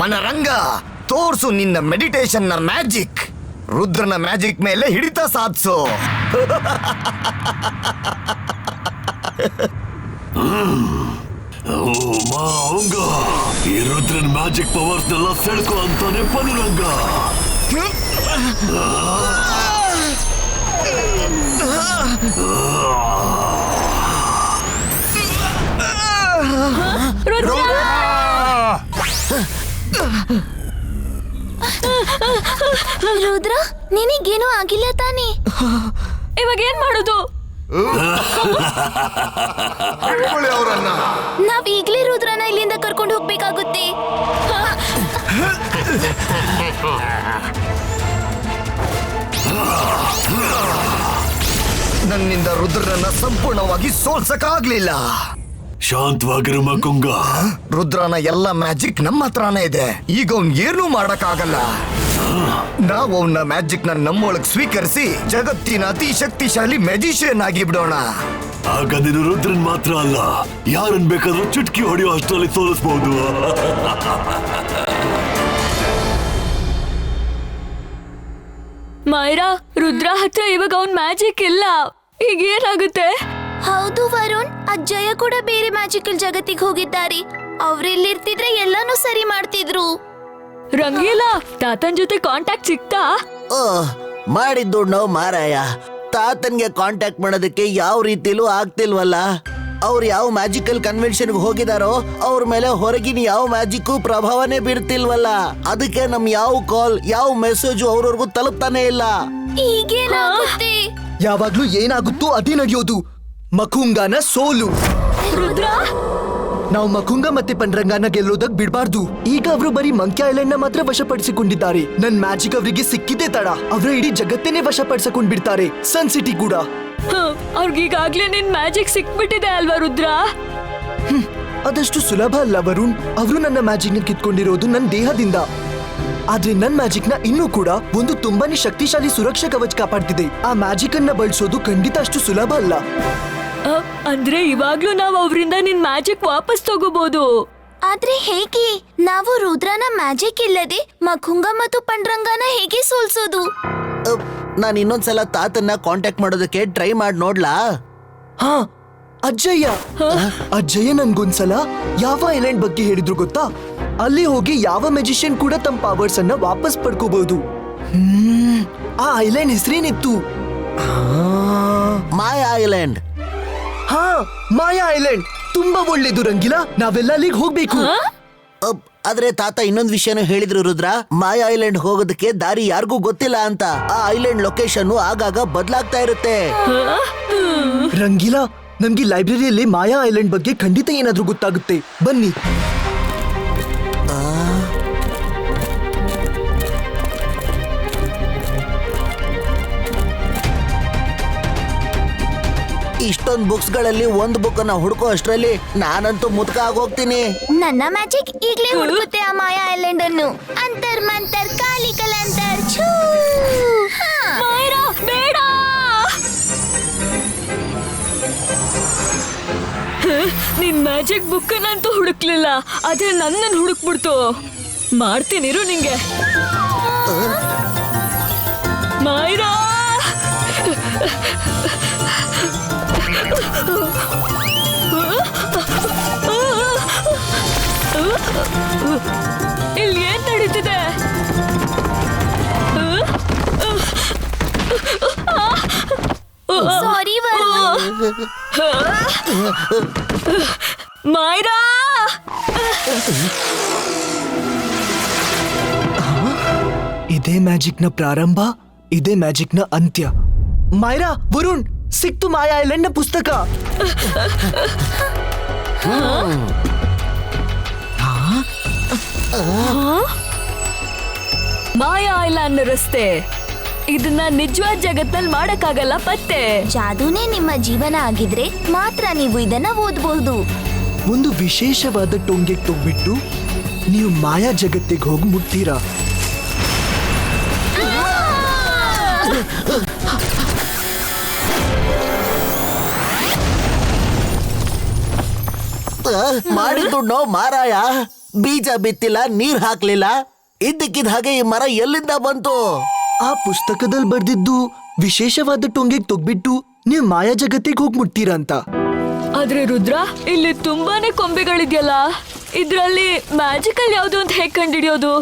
ಮನರಂಗ ತೋರ್ಸು ನಿನ್ನ ಮೆಡಿಟೇಷನ್ ನ ಮ್ಯಾಜಿಕ್. ರುದ್ರನ ಮ್ಯಾಜಿಕ್ ಮೇಲೆ ಹಿಡಿತ ಸಾಧಿಸು. ಈ ರುದ್ರನ್ ಮ್ಯಾಜಿಕ್ ಪವರ್ಸ್ ನೆಲ್ಲ ಸೆಳ್ಕೊ ಅಂತಾನೆ ಮನರಂಗ. ರುದ್ರ, ನಿನಗೇನೂ ಆಗಿಲ್ಲ ತಾನೆ? ಇವಾಗ ಏನ್ ಮಾಡೋದು? ನಾವ್ ಈಗ್ಲೇ ರುದ್ರನ ಇಲ್ಲಿಂದ ಕರ್ಕೊಂಡು ಹೋಗ್ಬೇಕಾಗುತ್ತೆ. ನನ್ನಿಂದ ರುದ್ರನ ಸಂಪೂರ್ಣವಾಗಿ ಸೋಲ್ಸಕ್ಕಾಗ್ಲಿಲ್ಲ. ಶಾಂತವಾಗಿರು ಮಕುಂಗ. ರುದ್ರನ ಎಲ್ಲ ಮ್ಯಾಜಿಕ್ ನಮ್ಮ ಹತ್ರನೇ ಇದೆ. ಈಗ ಅವ್ನ್ ಏನೂ ಮಾಡಕ್ಕಾಗಲ್ಲ. ನಾವು ಅವನ ಮ್ಯಾಜಿಕ್ ನ ನಮ್ಮೊಳಗ್ ಸ್ವೀಕರಿಸಿ ಜಗತ್ತಿನ ಅತಿ ಶಕ್ತಿಶಾಲಿ ಮ್ಯಾಜಿಷಿಯನ್ ಆಗಿ ಬಿಡೋಣ. ಆಗ ನೀನು ರುದ್ರನ್ ಮಾತ್ರ ಅಲ್ಲ, ಯಾರನ್ ಬೇಕಾದ್ರೂ ಚುಟ್ಕಿ ಹೊಡೆಯೋ ಅಷ್ಟರಲ್ಲಿ ಸೋಲಿಸಬಹುದು. ಮಾಯರಾ, ರುದ್ರ ಹತ್ರ ಇವಾಗ ಅವನ್ ಮ್ಯಾಜಿಕ್ ಇಲ್ಲ. ಈಗ ಏನಾಗುತ್ತೆ? ಹೌದು ವರುಣ್, ಅಜ್ಜಯ್ಯ ಕೂಡ ಬೇರೆ ಮ್ಯಾಜಿಕಲ್ ಜಗತ್ತಿಗೆ ಹೋಗಿದ್ದಾರೆ. ಅವ್ರಿಲ್ಲಿರ್ತಿದ್ರೆ ಎಲ್ಲಾನು ಸರಿ ಮಾಡ್ತಿದ್ರು. ರಂಗೀಲಾ, ತಾತನ್ ಜೊತೆ ಕಾಂಟ್ಯಾಕ್ಟ್ ಸಿಕ್ತಾ? ಮಾಡಿದ್ದು ನಾವು ಮಾರಾಯ. ತಾತನ್ಗೆ ಕಾಂಟ್ಯಾಕ್ಟ್ ಮಾಡೋದಕ್ಕೆ ಯಾವ ರೀತಿಲೂ ಆಗ್ತಿಲ್ವಲ್ಲ. ಅವ್ರು ಯಾವ ಮ್ಯಾಜಿಕಲ್ ಕನ್ವೆನ್ಷನ್ಗೆ ಹೋಗಿದಾರೋ ಅವ್ರ ಮೇಲೆ ಹೊರಗಿನ ಯಾವ ಮ್ಯಾಜಿಕ್ ಪ್ರಭಾವನೇ ಬೀರ್ತಿಲ್ವಲ್ಲ. ಅದಕ್ಕೆ ನಮ್ ಯಾವ ಕಾಲ್ ಯಾವ ಮೆಸೇಜ್ ಅವ್ರವ್ರಿಗೂ ತಲುಪ್ತಾನೆ ಇಲ್ಲ. ಈಗೇನಾಗುತ್ತೆ? ಯಾವಾಗ್ಲೂ ಏನಾಗುತ್ತೋ ಅದೇ ನಡೆಯೋದು. ಮಕುಂಗನ ಸೋಲು. ರುದ್ರ, ನಾವು ಮಕುಂಗ ಮತ್ತೆ ಪನ್ರಂಗನ ಗೆಲ್ಲೋದಕ್ ಬಿಡ್ಬಾರ್ದು. ಈಗ ಅವರು ಬರೀ ಮಂಕಿ ಐಲ್ಯಾಂಡ್ ನ ಮಾತ್ರ ವಶಪಡಿಸಿಕೊಂಡಿದ್ದಾರೆ. ನನ್ ಮ್ಯಾಜಿಕ್ ಅವರಿಗೆ ಸಿಕ್ಕಿದೆ ತಡ. ಅವರ ಇಡೀ ಜಗತ್ತನ್ನೇ ವಶಪಡಿಸಿಕೊಂಡ್ ಬಿಡ್ತಾರೆ, ಸನ್ ಸಿಟಿ ಕೂಡ. ಅವ್ರಿಗೀಗಾಗ್ಲೇ ನಿನ್ ಮ್ಯಾಜಿಕ್ ಸಿಕ್ಬಿಟ್ಟಿದೆ ಅಲ್ವಾ ರುದ್ರ? ಅದಷ್ಟು ಸುಲಭ ಅಲ್ಲ ವರುಣ್. ಅವರು ನನ್ನ ಮ್ಯಾಜಿಕ್ ನ ಕಿತ್ಕೊಂಡಿರೋದು ನನ್ನ ದೇಹದಿಂದ. ಆದ್ರೆ ನನ್ ಮ್ಯಾಜಿಕ್ ನ ಇನ್ನೂ ಕೂಡ ಒಂದು ತುಂಬಾನೇ ಶಕ್ತಿಶಾಲಿ ಸುರಕ್ಷಾ ಕವಚ ಕಾಪಾಡ್ತಿದೆ. ಆ ಮ್ಯಾಜಿಕ್ ಅನ್ನ ಬಳಸೋದು ಖಂಡಿತ ಅಷ್ಟು ಸುಲಭ ಅಲ್ಲ. ಅಂದ್ರೆ ಇವಾಗ್ಲೂ ನಾವು ಅವರಿಂದ ನಿನ್ ಮ್ಯಾಜಿಕ್ ವಾಪಸ್ ತಗೋಬಹುದು. ಆದ್ರೆ ಹೇಗೆ? ನಾವು ರುದ್ರನ ಮ್ಯಾಜಿಕ್ ಇಲ್ಲದೆ ಮಕುಂಗ ಮತ್ತು ಪಂಡ್ರಂಗನ ಹೇಗೆ ಸೋಲ್ಸೋದು? ನಾನು ಇನ್ನೊಂದ್ಸಲ ತಾತನ್ನ ಕಾಂಟ್ಯಾಕ್ಟ್ ಮಾಡೋದಕ್ಕೆ ಟ್ರೈ ಮಾಡಿ ನೋಡ್ಲಾ? ಹಾ, ಅಜ್ಜಯ್ಯ ನನ್ಗೊಂದ್ಸಲ ಯಾವ ಐಲ್ಯಾಂಡ್ ಬಗ್ಗೆ ಹೇಳಿದ್ರು ಗೊತ್ತಾ? ಅಲ್ಲಿ ಹೋಗಿ ಯಾವ ಮ್ಯಾಜಿಷಿಯನ್ ಕೂಡ ತಮ್ಮ ಪವರ್ಸ್ ಅನ್ನ ವಾಪಸ್ ಪಡ್ಕೋಬಹುದು. ಆ ಐಲ್ಯಾಂಡ್ ಹೆಸರೇನಿತ್ತು? ಮಾಯಾ ಐಲ್ಯಾಂಡ್. ಹಾ, ಮಾಯಾ ಐಲ್ಯಾಂಡ್. ತುಂಬಾ ಒಳ್ಳೇದು ರಂಗಿಲಾ, ನಾವೆಲ್ಲ ಅಲ್ಲಿಗೆ ಹೋಗ್ಬೇಕು. ಆದ್ರೆ ತಾತ ಇನ್ನೊಂದ್ ವಿಷಯನೂ ಹೇಳಿದ್ರು ರುದ್ರ. ಮಾಯಾ ಐಲ್ಯಾಂಡ್ ಹೋಗೋದಕ್ಕೆ ದಾರಿ ಯಾರಿಗೂ ಗೊತ್ತಿಲ್ಲ ಅಂತ. ಆ ಐಲ್ಯಾಂಡ್ ಲೊಕೇಶನ್ ಆಗಾಗ ಬದಲಾಗ್ತಾ ಇರುತ್ತೆ. ರಂಗಿಲಾ, ನಮ್ಗೆ ಲೈಬ್ರರಿಯಲ್ಲಿ ಮಾಯಾ ಐಲ್ಯಾಂಡ್ ಬಗ್ಗೆ ಖಂಡಿತ ಏನಾದ್ರೂ ಗೊತ್ತಾಗುತ್ತೆ. ಬನ್ನಿ. ಇಷ್ಟೊಂದ್ ಬುಕ್ಸ್ ಗಳಲ್ಲಿ ಒಂದ್ ಬುಕ್ ಅನ್ನ ಹುಡುಕೋ ಅಷ್ಟ್ರಲ್ಲಿ ನಾನಂತೂ ಮುದ್ಕ ಆಗೋಗ್ತೀನಿ. ನನ್ನ ಮ್ಯಾಜಿಕ್ ಈಗ್ಲೇ ಹುಡುಕುತ್ತೆ ಆ ಮಾಯಾ ಐಲ್ಯಾಂಡ್ ಅನ್ನು. ಅಂತರ್ ಮಂತರ್ ಕಾಲಿ ಕಲಂತರ್ ಛೂ. ಮಾಯರಾ, ಬೇಡ. ನಿನ್ ಮ್ಯಾಜಿಕ್ ಬುಕ್ ನಂತೂ ಹುಡುಕ್ಲಿಲ್ಲ, ಆದ್ರೆ ನನ್ನನ್ನು ಹುಡುಕ್ಬಿಡ್ತು. ಮಾಡ್ತೀನಿರು ನಿಂಗೆ. ಮಾಯರಾ, ಇಲ್ಲಿ ಏನ್ ನಡೀತಿದೆ? ಸಾರಿ ವರುಣ್. ಮಾಯರಾ, ಇದೇ ಮ್ಯಾಜಿಕ್ ನ ಪ್ರಾರಂಭ, ಇದೇ ಮ್ಯಾಜಿಕ್ ನ ಅಂತ್ಯ. ಮಾಯರಾ, ವರುಣ್, ಸಿಕ್ತು ಮಾಯಾ ಐಲ್ಯಾಂಡ್ ನ ಪುಸ್ತಕ. ಮಾಯಾ ಐಲ್ಯಾಂಡ್ ರಸ್ತೆ. ಇದನ್ನ ನಿಜವಾದ ಜಗತ್ತಲ್ಲಿ ಮಾಡಕ್ಕಾಗಲ್ಲ ಪತ್ತೆ. ಜಾದೂನೇ ನಿಮ್ಮ ಜೀವನ ಆಗಿದ್ರೆ ಮಾತ್ರ ನೀವು ಇದನ್ನ ಓದಬಹುದು. ಒಂದು ವಿಶೇಷವಾದ ಟೊಂಗೆಗೆ ಹೋಗ್ಬಿಟ್ಟು ನೀವು ಮಾಯಾ ಜಗತ್ತಿಗೆ ಹೋಗಿ ಮುಟ್ತೀರಾ. ಮಾಡಿದ್ದು ನೋ ಮಾರಾಯ. ಬೀಜ ಬಿತ್ತಿಲ್ಲ, ನೀರ್ ಹಾಕ್ಲಿಲ್ಲ, ಇದ್ದಕ್ಕಿದ್ದ ಹಾಗೆ ಈ ಮರ ಎಲ್ಲಿಂದ ಬಂತು? ಆ ಪುಸ್ತಕದಲ್ಲಿ ಬರ್ದಿದ್ದು ವಿಶೇಷವಾದ ಟೊಂಗೆಗ್ ತೊಗ್ಬಿಟ್ಟು ನೀವ್ ಮಾಯಾ ಜಗತ್ತಿಗೆ ಹೋಗ್ ಮುಟ್ತೀರಾ ಅಂತ. ಆದ್ರೆ ರುದ್ರ, ಇಲ್ಲಿ ತುಂಬಾನೇ ಕೊಂಬೆಗಳಿದ್ಯಲ್ಲ, ಇದ್ರಲ್ಲಿ ಮ್ಯಾಜಿಕಲ್ ಯಾವ್ದು ಅಂತ ಹೇಗ್ ಕಂಡಿಡಿಯೋದು?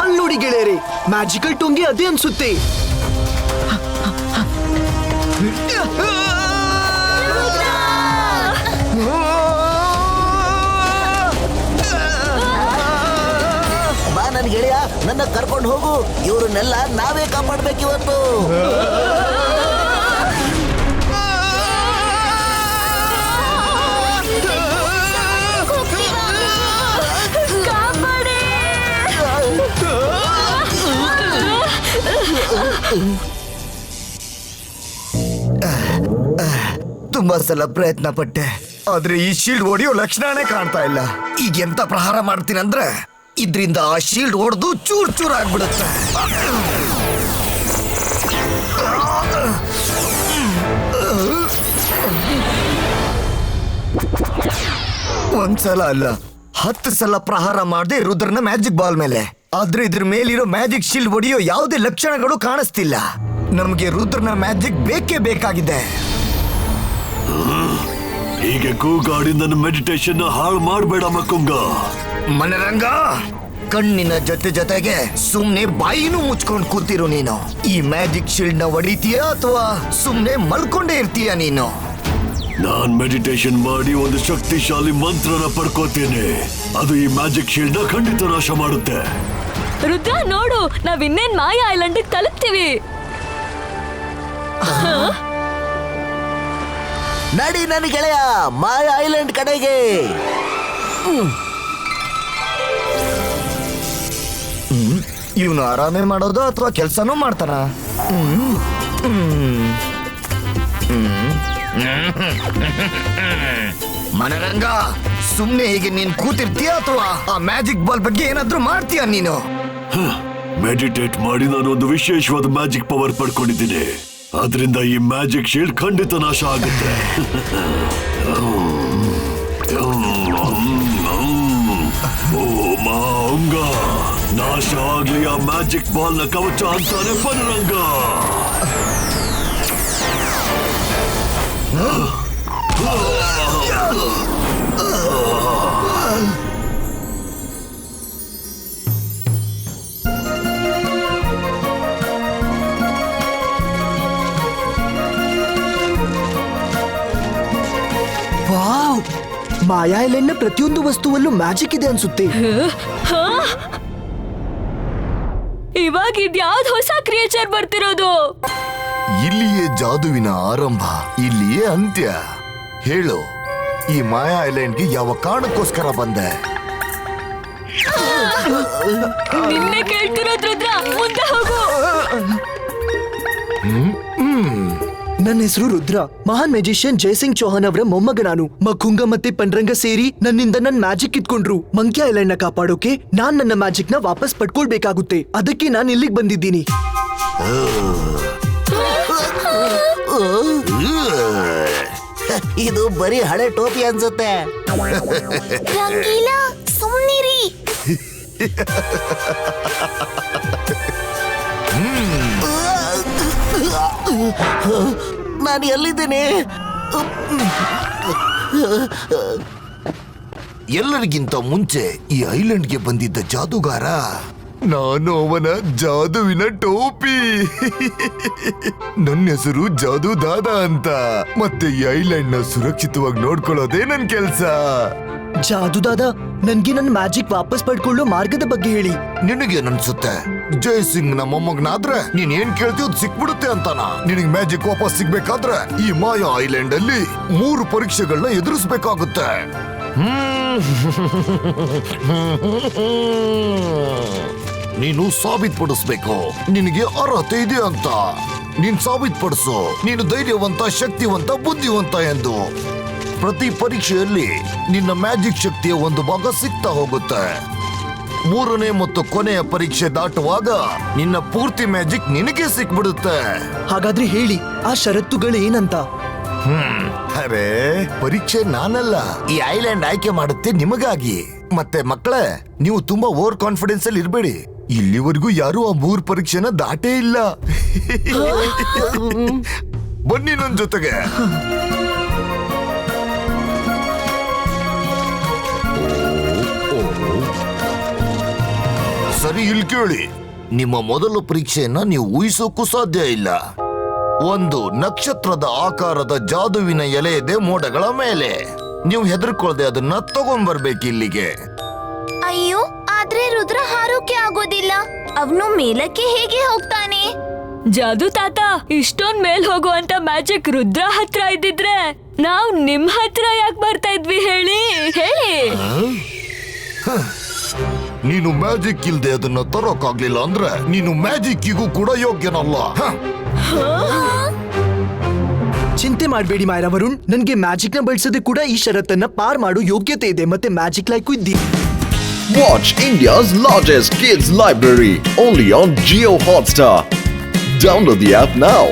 ಅಲ್ಲಿ ನೋಡಿ ಗೆಳೆಯರೆ, ಮ್ಯಾಜಿಕಲ್ ಟೊಂಗೆ ಅದೇ ಅನ್ಸುತ್ತೆ. ಬಾ ನನ್ ಗೆಳೆಯ, ನನ್ನ ಕರ್ಕೊಂಡು ಹೋಗು. ಇವ್ರನ್ನೆಲ್ಲ ನಾವೇ ಕಾಪಾಡ್ಬೇಕಿವತ್ತು. ತುಂಬಾ ಸಲ ಪ್ರಯತ್ನ ಪಟ್ಟೆ, ಆದ್ರೆ ಈ ಶೀಲ್ಡ್ ಹೊಡೆಯೋ ಲಕ್ಷಣನೇ ಕಾಣ್ತಾ ಇಲ್ಲ. ಈಗ ಎಂತ ಪ್ರಹಾರ ಮಾಡ್ತೀನಂದ್ರೆ ಇದ್ರಿಂದ ಆ ಶೀಲ್ಡ್ ಹೊಡೆದು ಚೂರ್ ಚೂರ್ ಆಗ್ಬಿಡುತ್ತೆ. ಒಂದ್ಸಲ ಅಲ್ಲ, 10 ಸಲ ಪ್ರಹಾರ ಮಾಡದೆ ರುದ್ರನ ಮ್ಯಾಜಿಕ್ ಬಾಲ್ ಮೇಲೆ. ಆದ್ರೆ ಇದ್ರ ಮೇಲಿರೋ ಮ್ಯಾಜಿಕ್ ಶೀಲ್ಡ್ ಹೊಡೆಯೋ ಯಾವುದೇ ಲಕ್ಷಣಗಳು ಕಾಣಿಸ್ತಿಲ್ಲ. ನಮ್ಗೆ ರುದ್ರನ ಮ್ಯಾಜಿಕ್ ಬೇಕೇ ಬೇಕಾಗಿದೆ. ಹೀಗೆ ಕೂಗಾಡಿ ನನ್ನ ಮೆಡಿಟೇಷನ್ ಹಾಳು ಮಾಡಬೇಡ ಮಕ್ಕಂಗ. ಮನರಂಗ, ಕಣ್ಣಿನ ಜೊತೆಗೆ ಸುಮ್ನೆ ಬಾಯಿನೂ ಮುಚ್ಕೊಂಡು ಕೂತಿರು ನೀನು. ಈ ಮ್ಯಾಜಿಕ್ ಶೀಲ್ಡ್ ನ ಹೊಡಿತೀಯ ಅಥವಾ ಸುಮ್ನೆ ಮಲ್ಕೊಂಡೇ ಇರ್ತೀಯ ನೀನು? ನಾನ್ ಮೆಡಿಟೇಷನ್ ಮಾಡಿ ಒಂದು ಶಕ್ತಿಶಾಲಿ ಮಂತ್ರನ ಪಡ್ಕೋತೇನೆ. ಅದು ಈ ಮ್ಯಾಜಿಕ್ ಶೀಲ್ಡ್ ನ ಖಂಡಿತ ನಾಶ ಮಾಡುತ್ತೆ. ರುದ್ರ ನೋಡು, ನಾವ್ ಇನ್ನೇನ್ ಮಾಯಾ ಐಲ್ಯಾಂಡ್ ತಲುಪ್ತೀವಿ. ನಡಿ ನನ್ನ ಗೆಳೆಯ, ಮಾಯಾ ಐಲ್ಯಾಂಡ್ ಕಡೆಗೆ. ಇವನು ಆರಾಮೇ ಮಾಡೋದು ಅಥವಾ ಕೆಲ್ಸನೂ ಮಾಡ್ತಾನ? ಮನರಂಗ, ಸುಮ್ನೆ ಹೀಗೆ ನೀನ್ ಕೂತಿರ್ತೀಯ ಅಥವಾ ಆ ಮ್ಯಾಜಿಕ್ ಬಾಲ್ ಬಗ್ಗೆ ಏನಾದ್ರೂ ಮಾಡ್ತೀಯ ನೀನು? ಮೆಡಿಟೇಟ್ ಮಾಡಿ ನಾನು ಒಂದು ವಿಶೇಷವಾದ ಮ್ಯಾಜಿಕ್ ಪವರ್ ಪಡ್ಕೊಂಡಿದ್ದೀನಿ. ಅದರಿಂದ ಈ ಮ್ಯಾಜಿಕ್ ಶೀಲ್ಡ್ ಖಂಡಿತ ನಾಶ ಆಗುತ್ತೆ. ಓ ಮಾಂಗ, ನಾಶ ಆಗ್ಲಿ ಆ ಮ್ಯಾಜಿಕ್ ಬಾಲ್ ನ ಕವಚ ಅಂತಾನೆ ಪನರಂಗ. ವಾವ್, ಮಾಯಾ ಐಲ್ಯಾಂಡ್ ನ ಪ್ರತಿಯೊಂದು ವಸ್ತುವಲ್ಲೂ ಮ್ಯಾಜಿಕ್ ಇದೆ ಅನ್ಸುತ್ತೆ. ಇವಾಗ ಇದ್ಯಾವ್ದು ಹೊಸ ಕ್ರಿಯೇಚರ್ ಬರ್ತಿರೋದು? ಇಲ್ಲಿಯೇ ಜಾದುವಿನ ಆರಂಭ, ಇಲ್ಲಿಯೇ ಅಂತ್ಯ. ಹೇಳು, ಈ ಮಾಯಾ ಐಲ್ಯಾಂಡ್ಗೆ ಯಾವ ಕಾರಣಕ್ಕೋಸ್ಕರ ಬಂದೆ? ನಿನ್ನೆ ಕೇಳ್ತಿರೋದ್ ರುದ್ರ, ಮುಂದೆ ಹೋಗು. ನನ್ನ ಹೆಸರು ರುದ್ರ. ಮಹಾನ್ ಮ್ಯಾಜಿಷಿಯನ್ ಜಯಸಿಂಗ್ ಚೌಹಾನ್ ಅವರ ಮೊಮ್ಮಗ ನಾನು. ಮಖುಂಗ ಮತ್ತೆ ಪನ್ರಂಗ ಸೇರಿ ನನ್ನಿಂದ ನನ್ ಮ್ಯಾಜಿಕ್ ಇಟ್ಕೊಂಡ್ರು. ಮಂಕಿ ಐಲ್ಯಾಂಡ್ ನ ಕಾಪಾಡೋಕೆ ನಾನ್ ನನ್ನ ಮ್ಯಾಜಿಕ್ ನ ವಾಪಸ್ ಪಡ್ಕೊಳ್ಬೇಕಾಗುತ್ತೆ. ಅದಕ್ಕೆ ನಾನು ಇಲ್ಲಿಗೆ ಬಂದಿದ್ದೀನಿ. ಇದು ಬರೀ ಹಳೆ ಟೋಪಿ ಅನ್ಸುತ್ತೆ. ರಂಗೀಲ, ಸುಮ್ನಿರಿ. ನಾನು ಎಲ್ಲಿದ್ದೀನಿ? ಎಲ್ಲರಿಗಿಂತ ಮುಂಚೆ ಈ ಐಲ್ಯಾಂಡ್ಗೆ ಬಂದಿದ್ದ ಜಾದೂಗಾರ ನಾನು, ಅವನ ಜಾದುವಿನ ಟೋಪಿ. ನನ್ನ ಹೆಸರು ಜಾದು ದಾದಾ ಅಂತ. ಮತ್ತೆ ಈ ಐಲ್ಯಾಂಡ್ ನ ಸುರಕ್ಷಿತವಾಗಿ ನೋಡ್ಕೊಳ್ಳೋದೇ ನನ್ ಕೆಲ್ಸ. ಜಾದು ದಾದಾ, ನನ್ಗೆ ನನ್ನ ಮ್ಯಾಜಿಕ್ ವಾಪಸ್ ಪಡ್ಕೊಳ್ಳೋ ಮಾರ್ಗದ ಬಗ್ಗೆ ಹೇಳಿ. ನಿನಗೇನನ್ಸುತ್ತೆ? ಜಯಸಿಂಗ್ ನ ಮೊಮ್ಮಗನಾದ್ರೆ ನೀನ್ ಏನ್ ಕೇಳ್ತೀವಿ ಅದು ಸಿಕ್ಬಿಡುತ್ತೆ ಅಂತಾನ? ನಿನಗ್ ಮ್ಯಾಜಿಕ್ ವಾಪಸ್ ಸಿಗ್ಬೇಕಾದ್ರೆ ಈ ಮಾಯಾ ಐಲ್ಯಾಂಡ್ ಅಲ್ಲಿ 3 ಪರೀಕ್ಷೆಗಳನ್ನ ಎದುರಿಸ್ಬೇಕಾಗುತ್ತೆ. ನೀನು ಸಾಬೀತ್ಪಡಿಸ್ಬೇಕು ನಿನಗೆ ಅರ್ಹತೆ ಇದೆ ಅಂತ. ನೀನ್ ಸಾಬೀತ್ಪಡಿಸು ನೀನು ಧೈರ್ಯವಂತ, ಶಕ್ತಿವಂತ, ಬುದ್ಧಿವಂತ ಎಂದು. ಪ್ರತಿ ಪರೀಕ್ಷೆಯಲ್ಲಿ ನಿನ್ನ ಮ್ಯಾಜಿಕ್ ಶಕ್ತಿಯ ಒಂದು ಭಾಗ ಸಿಗ್ತಾ ಹೋಗುತ್ತೆ. 3ನೇ ಮತ್ತು ಕೊನೆಯ ಪರೀಕ್ಷೆ ದಾಟುವಾಗ ನಿನ್ನ ಪೂರ್ತಿ ಮ್ಯಾಜಿಕ್ ನಿನಗೆ ಸಿಕ್ಬಿಡುತ್ತೆ. ಹಾಗಾದ್ರೆ ಹೇಳಿ, ಆ ಷರತ್ತುಗಳು ಏನಂತ? ಅರೆ ಪರೀಕ್ಷೆ ನಾನಲ್ಲ, ಈ ಐಲ್ಯಾಂಡ್ ಆಯ್ಕೆ ಮಾಡುತ್ತೆ ನಿಮಗಾಗಿ. ಮತ್ತೆ ಮಕ್ಕಳೇ, ನೀವು ತುಂಬಾ ಓವರ್ ಕಾನ್ಫಿಡೆನ್ಸ್ ಅಲ್ಲಿ ಇರ್ಬೇಡಿ. ಇಲ್ಲಿವರೆಗೂ ಯಾರು ಆ 3 ಪರೀಕ್ಷೆನ ದಾಟೇ ಇಲ್ಲ. ಬನ್ನಿ ನನ್ ಜೊತೆಗೆ. ಸರಿ, ಇಲ್ಲಿ ಕೇಳಿ. ನಿಮ್ಮ ಮೊದಲ ಪರೀಕ್ಷೆಯನ್ನ ನೀವು ಊಹಿಸೋಕ್ಕೂ ಸಾಧ್ಯ ಇಲ್ಲ. ಒಂದು ನಕ್ಷತ್ರದ ಆಕಾರದ ಜಾದುವಿನ ಎಲೆ ಇದೆ ಮೋಡಗಳ ಮೇಲೆ. ನೀವು ಹೆದರ್ಕೊಳ್ದೆ ಅದನ್ನ ತಗೊಂಡ್ಬರ್ಬೇಕು ಇಲ್ಲಿಗೆ. ಅಯ್ಯೋ, ಆದ್ರೆ ರುದ್ರ ಹಾರೋಕೆ ಆಗೋದಿಲ್ಲ. ಅವನು ಮೇಲಕ್ಕೆ ಹೇಗೆ ಹೋಗ್ತಾನೆ? ಜಾದು ತಾತ, ಇಷ್ಟೊಂದ್ ಮೇಲ್ ಹೋಗುವಂತ ಮ್ಯಾಜಿಕ್ ರುದ್ರ ಹತ್ರ ಇದ್ದಿದ್ರೆ ನಾವ್ ನಿಮ್ ಹತ್ರ ಯಾಕೆ ಬರ್ತಾ ಇದ್ವಿ ಹೇಳಿ ಹೇಳಿ. ನೀನು ಮ್ಯಾಜಿಕ್ ಇಲ್ದೆ ಅದನ್ನ ತರೋಕಾಗ್ಲಿಲ್ಲ ಅಂದ್ರೆ ನೀನು ಮ್ಯಾಜಿಕ್ಕಿಗೂ ಕೂಡ ಯೋಗ್ಯನಲ್ಲ. ಚಿಂತೆ ಮಾಡಬೇಡಿ ಮಾಯರಾ ವರುಣ್, ನನ್ಗೆ ಮ್ಯಾಜಿಕ್ ನ ಬಳಸದೆ ಕೂಡ ಈ ಷರತ್ತನ್ನ ಪಾರ್ ಮಾಡೋ ಯೋಗ್ಯತೆ ಇದೆ, ಮತ್ತೆ ಮ್ಯಾಜಿಕ್ ಲೈಕು ಇದ್ದೀನಿ. Watch India's largest kids library only on Jio Hotstar. Download the app now.